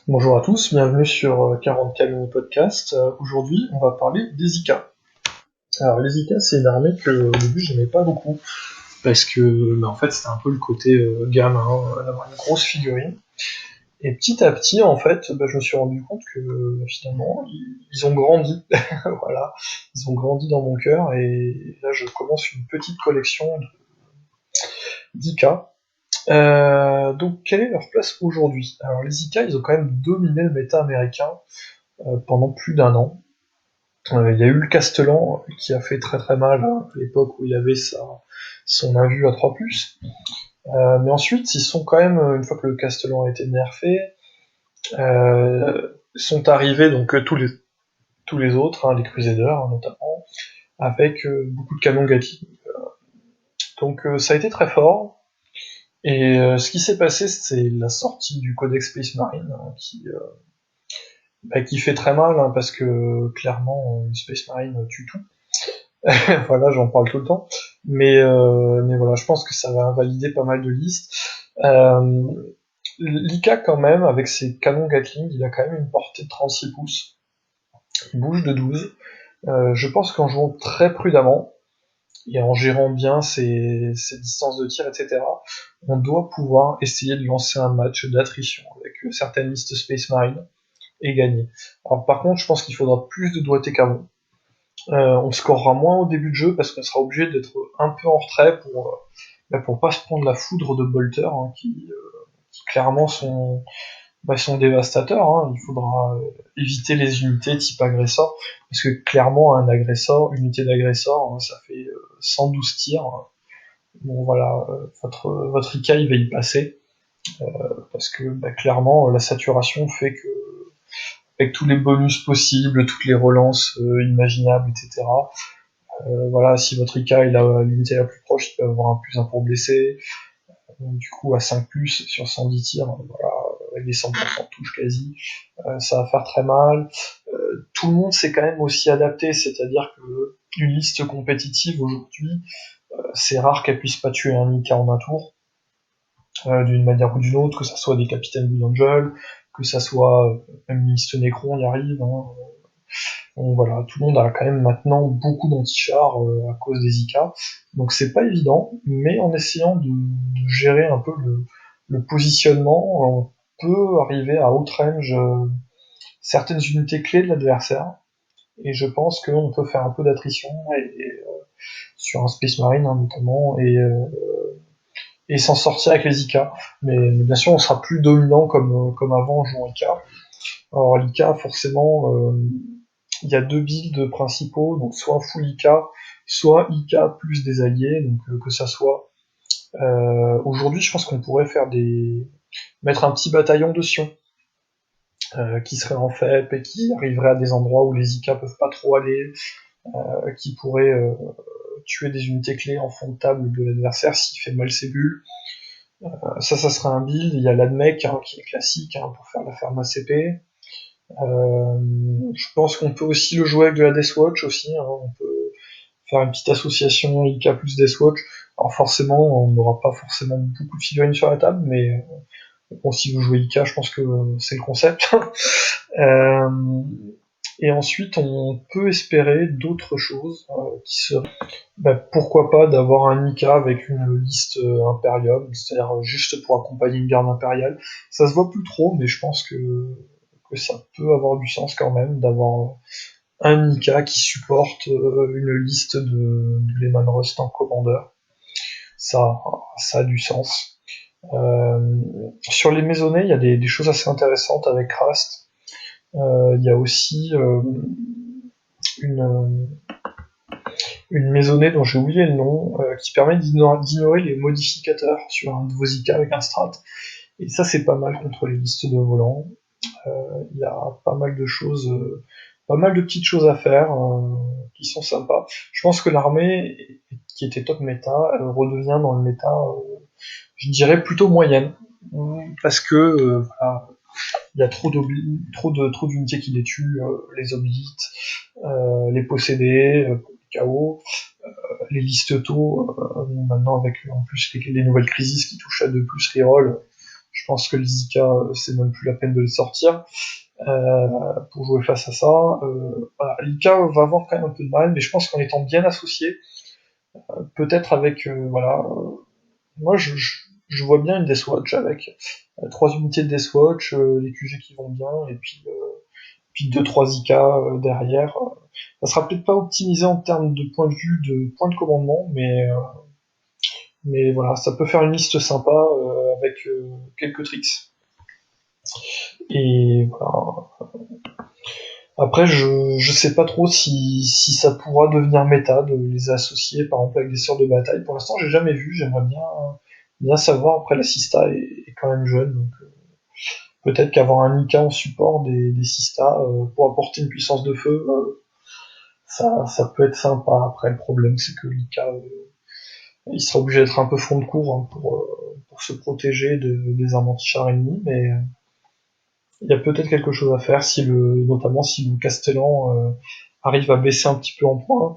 Bonjour à tous, bienvenue sur 40K Mini Podcast. Aujourd'hui, on va parler des ICA. Alors, les ICA, c'est une armée que au début, j'aimais pas beaucoup parce que, en fait, c'était un peu le côté gamin, d'avoir une grosse figurine. Et petit à petit, en fait, je me suis rendu compte que finalement, ils ont grandi. Voilà, ils ont grandi dans mon cœur et là, je commence une petite collection d'ICA. Donc, quelle est leur place aujourd'hui? Alors, les ICA, ils ont quand même dominé le méta américain pendant plus d'un an. Il y a eu le Castellan qui a fait très très mal à l'époque où il avait son invu à 3+. Mais ensuite, ils sont quand même, une fois que le Castellan a été nerfé, sont arrivés donc tous les autres, les Crusaders notamment, avec beaucoup de canons Gatling. Donc ça a été très fort. Et ce qui s'est passé, c'est la sortie du Codex Space Marine, qui fait très mal, parce que clairement, une Space Marine tue tout. Voilà, j'en parle tout le temps. Mais voilà, je pense que ça va invalider pas mal de listes. Euh, L'ICA, quand même, avec ses canons Gatling, il a quand même une portée de 36 pouces. Il bouge de 12. Je pense qu'en jouant très prudemment, et en gérant bien ses distances de tir, etc., on doit pouvoir essayer de lancer un match d'attrition avec certaines listes Space Marine et gagner. Alors par contre, je pense qu'il faudra plus de doigté qu'avant. On scorera moins au début de jeu parce qu'on sera obligé d'être un peu en retrait pour pas se prendre la foudre de Bolter, qui clairement sont dévastateurs. Il faudra éviter les unités type agresseur parce que clairement un agresseur, unité d'agresseur, ça fait 112 tirs. Bon voilà, votre IK il va y passer parce que clairement la saturation fait que avec tous les bonus possibles, toutes les relances imaginables, etc. Voilà, si votre IK est l'unité la plus proche, il peut avoir un +1 pour blesser. Donc, du coup, à 5+, sur 110 tirs, voilà, avec les 100% de touche quasi, ça va faire très mal. Tout le monde s'est quand même aussi adapté, c'est-à-dire que une liste compétitive aujourd'hui, c'est rare qu'elle puisse pas tuer un IK en un tour, d'une manière ou d'une autre, que ça soit des capitaines Blue Angel, que ça soit même une liste Necron y arrive. Donc voilà, tout le monde a quand même maintenant beaucoup d'anti-chars à cause des IK. Donc c'est pas évident, mais en essayant de gérer un peu le positionnement, on peut arriver à outrange certaines unités clés de l'adversaire. Et je pense qu'on peut faire un peu d'attrition sur un Space Marine notamment et s'en sortir avec les IK. Mais bien sûr, on sera plus dominant comme avant en jouant IK. Alors l'IK, forcément, il y a deux builds principaux, donc soit un full IK, soit IK plus des alliés, donc que ça soit. Aujourd'hui, je pense qu'on pourrait mettre un petit bataillon de Sion qui serait en FEP et qui arriverait à des endroits où les IK peuvent pas trop aller, qui pourrait tuer des unités clés en fond de table de l'adversaire s'il fait mal ses bulles. Ça serait un build. Il y a l'Admech qui est classique pour faire la ferme ACP. Je pense qu'on peut aussi le jouer avec de la Deathwatch aussi. On peut faire une petite association IK plus Deathwatch. Alors forcément, on n'aura pas forcément beaucoup de figurines sur la table, mais bon, si vous jouez IK, je pense que c'est le concept. euh, et ensuite, on peut espérer d'autres choses qui seraient, pourquoi pas d'avoir un IK avec une liste Imperium, c'est-à-dire juste pour accompagner une garde impériale. Ça se voit plus trop, mais je pense que ça peut avoir du sens quand même d'avoir un IK qui supporte une liste de Lehman Rust en commandeur. Ça a du sens. Sur les maisonnées, il y a des choses assez intéressantes avec Rust. Il y a aussi une, une maisonnée dont j'ai oublié le nom, qui permet d'ignorer les modificateurs sur un de vos IK avec un strat. Et ça, c'est pas mal contre les listes de volants. Il y a pas mal de choses, pas mal de petites choses à faire qui sont sympas. Je pense que l'armée, qui était top méta, redevient dans le méta, je dirais plutôt moyenne, parce que voilà, il y a trop d'unités qui les tuent, les oblites, les possédés, pour les KO, les listes tôt, maintenant avec en plus les nouvelles crises qui touchent à 2+ reroll, Je pense que les IK, c'est même plus la peine de les sortir pour jouer face à ça. Voilà, l'IK va avoir quand même un peu de mal, mais je pense qu'en étant bien associé, peut-être avec voilà, moi je vois bien une Deathwatch avec 3 unités de Deathwatch, les QG qui vont bien, et puis 2-3 IK derrière. Ça sera peut-être pas optimisé en termes de point de vue, de point de commandement, mais voilà, ça peut faire une liste sympa avec quelques tricks. Et voilà. Après, je sais pas trop si ça pourra devenir méta de les associer, par exemple, avec des sœurs de bataille. Pour l'instant, j'ai jamais vu, j'aimerais bien savoir. Après, la Sista est quand même jeune, donc peut-être qu'avoir un Nika en support des Sista pour apporter une puissance de feu, ça peut être sympa. Après, le problème, c'est que Nika, il sera obligé d'être un peu fond de cours hein, pour se protéger des armes anti-chars ennemis, mais il y a peut-être quelque chose à faire notamment si le Castellan arrive à baisser un petit peu en points.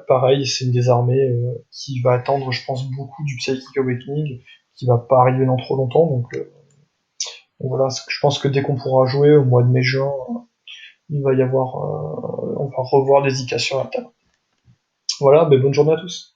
Pareil, c'est une des armées qui va attendre, je pense, beaucoup du Psychic Awakening, qui va pas arriver dans trop longtemps. Donc voilà, je pense que dès qu'on pourra jouer au mois de mai-juin, il va y avoir, on va revoir des IK sur la table. Voilà, ben bonne journée à tous.